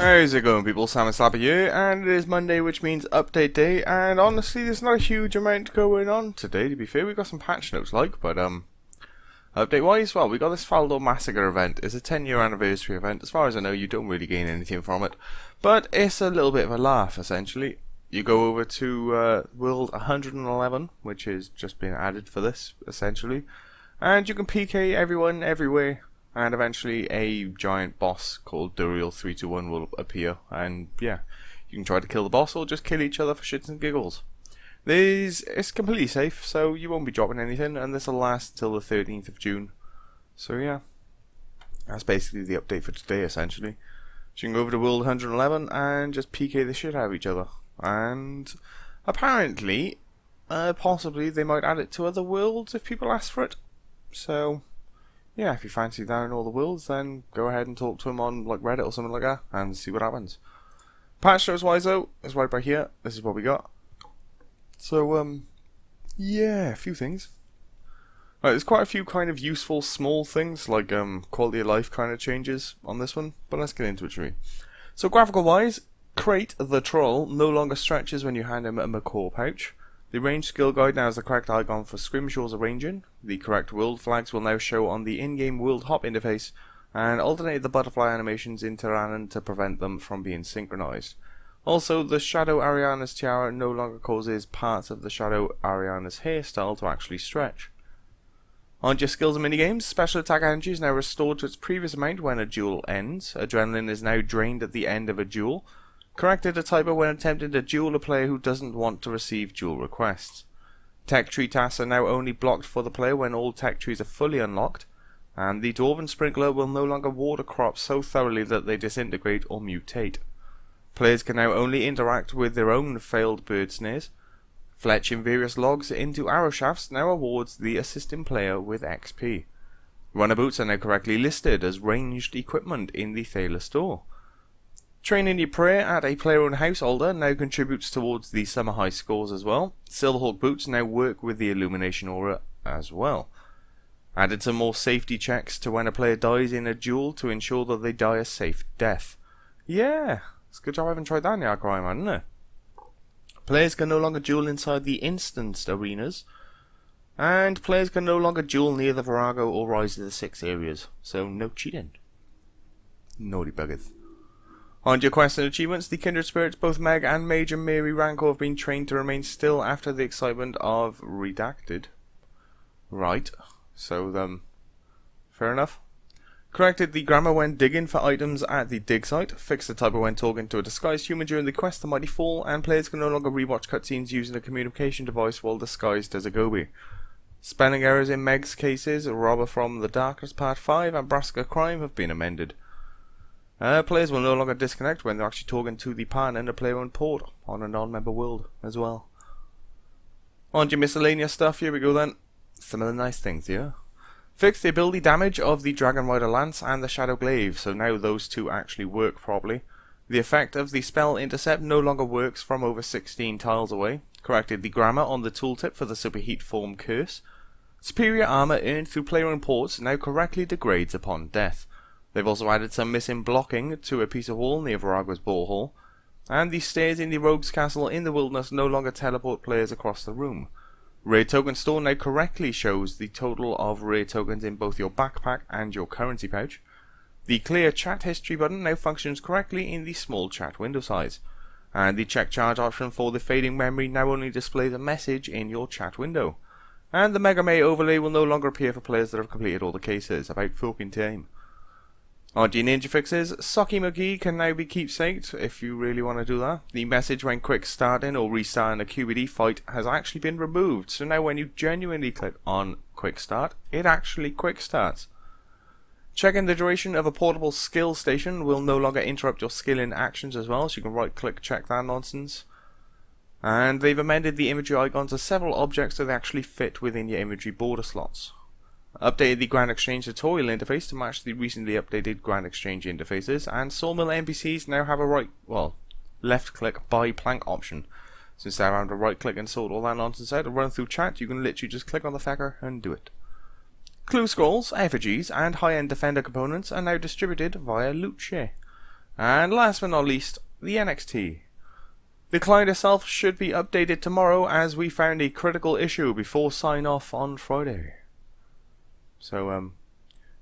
How's it going, people? Sam and Slappy here, and it is Monday, which means update day, and honestly there's not a huge amount going on today, to be fair. We've got some patch notes but update wise, well, we got this Faldor Massacre event. It's a 10-year anniversary event. As far as I know, you don't really gain anything from it, but it's a little bit of a laugh, essentially. You go over to World 111, which is just been added for this, essentially, and you can PK everyone everywhere. And eventually a giant boss called Duriel321 will appear, and yeah, you can try to kill the boss or just kill each other for shits and giggles. It's completely safe, so you won't be dropping anything, and this will last till the 13th of June. So yeah, that's basically the update for today, essentially. So you can go over to World 111 and just PK the shit out of each other. And apparently, possibly they might add it to other worlds if people ask for it. So yeah, if you fancy that in all the worlds, then go ahead and talk to him on like Reddit or something like that and see what happens. Patch notes wise though, is right back here. This is what we got. So yeah, a few things. Right, there's quite a few kind of useful small things like quality of life kind of changes on this one, but let's get into it, shall we? So graphical wise, Crate the Troll no longer stretches when you hand him a macaw pouch. The range skill guide now has the correct icon for scrimshaws arranging. The correct world flags will now show on the in-game world hop interface, and alternate the butterfly animations in Tyrannon to prevent them from being synchronized. Also, the Shadow Ariana's tiara no longer causes parts of the Shadow Ariana's hairstyle to actually stretch. On your skills and minigames, special attack energy is now restored to its previous amount when a duel ends. Adrenaline is now drained at the end of a duel. Corrected a typo when attempting to duel a player who doesn't want to receive duel requests. Tech tree tasks are now only blocked for the player when all tech trees are fully unlocked, and the Dwarven Sprinkler will no longer water crops so thoroughly that they disintegrate or mutate. Players can now only interact with their own failed bird snares. Fletching various logs into arrow shafts now awards the assisting player with XP. Runner boots are now correctly listed as ranged equipment in the Thaler store. Training your prayer at a player-owned householder now contributes towards the summer high scores as well. Silverhawk boots now work with the illumination aura as well. Added some more safety checks to when a player dies in a duel to ensure that they die a safe death. Yeah, it's a good job I haven't tried that in the Arcry, man, isn't it? Players can no longer duel inside the instanced arenas, and players can no longer duel near the Virago or Rise of the Six areas, so no cheating. Naughty buggers. On your quests and achievements, the kindred spirits, both Meg and Major Mary Rancor, have been trained to remain still after the excitement of Redacted. Right, so fair enough. Corrected the grammar when digging for items at the dig site, fixed the typo when talking to a disguised human during the quest The Mighty Fall, and players can no longer rewatch cutscenes using a communication device while disguised as a goby. Spelling errors in Meg's cases, Robber from the Darkness Part 5 and Brassica Crime have been amended. Players will no longer disconnect when they're actually talking to the partner in a player-owned port on a non-member world as well. On to your miscellaneous stuff, here we go then. Some of the nice things here. Fix the ability damage of the Dragon Rider Lance and the Shadow Glaive, so now those two actually work properly. The effect of the spell Intercept no longer works from over 16 tiles away. Corrected the grammar on the tooltip for the Superheat Form Curse. Superior armor earned through player-owned ports now correctly degrades upon death. They've also added some missing blocking to a piece of wall near Virago's borehole, and the stairs in the Rogue's Castle in the Wilderness no longer teleport players across the room. Rare Token Store now correctly shows the total of rare tokens in both your backpack and your currency pouch. The Clear Chat History button now functions correctly in the small chat window size, and the Check Charge option for the Fading Memory now only displays a message in your chat window. And the Mega May overlay will no longer appear for players that have completed all the cases. About fucking time. On to your ninja fixes, Socky McGee can now be keepsaked if you really want to do that. The message when quick starting or restarting a QBD fight has actually been removed, so now when you genuinely click on quick start, it actually quick starts. Checking the duration of a portable skill station will no longer interrupt your skilling actions as well, so you can right click check that nonsense. And they've amended the imagery icons to several objects so they actually fit within your imagery border slots. Updated the Grand Exchange tutorial interface to match the recently updated Grand Exchange interfaces, and Sawmill NPCs now have a left click buy plank option. So instead of having to right click and sort all that nonsense out and run through chat, you can literally just click on the fecker and do it. Clue scrolls, effigies, and high-end defender components are now distributed via loot share. And last but not least, the NXT. The client itself should be updated tomorrow, as we found a critical issue before sign off on Friday. So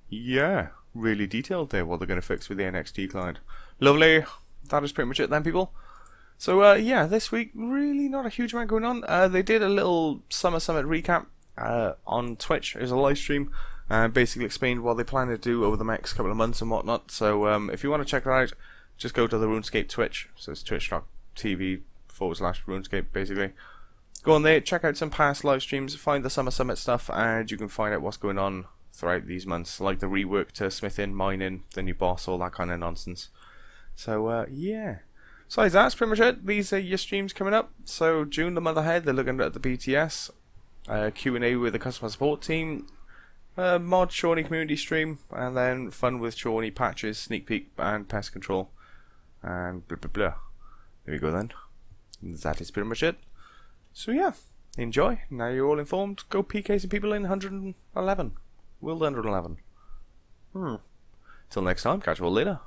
yeah, really detailed there what they're going to fix with the NXT client. Lovely. That is pretty much it then, people. So yeah, this week really not a huge amount going on. They did a little Summer Summit recap on Twitch. It was a live stream. Basically explained what they plan to do over the next couple of months and whatnot. So if you want to check that out, just go to the RuneScape Twitch. So it's twitch.tv/RuneScape basically. Go on there, check out some past live streams, find the Summer Summit stuff, and you can find out what's going on throughout these months, like the rework to smithing, mining, the new boss, all that kind of nonsense. So yeah. Besides that's pretty much it. These are your streams coming up. So June, the month ahead, they're looking at the BTS, Q&A with the customer support team, mod Shawnee community stream, and then fun with Shawnee patches, sneak peek, and pest control, and blah blah blah. There we go then. That is pretty much it. So yeah, enjoy. Now you're all informed. Go PK some people in 111. World 111. Till next time, catch you all later.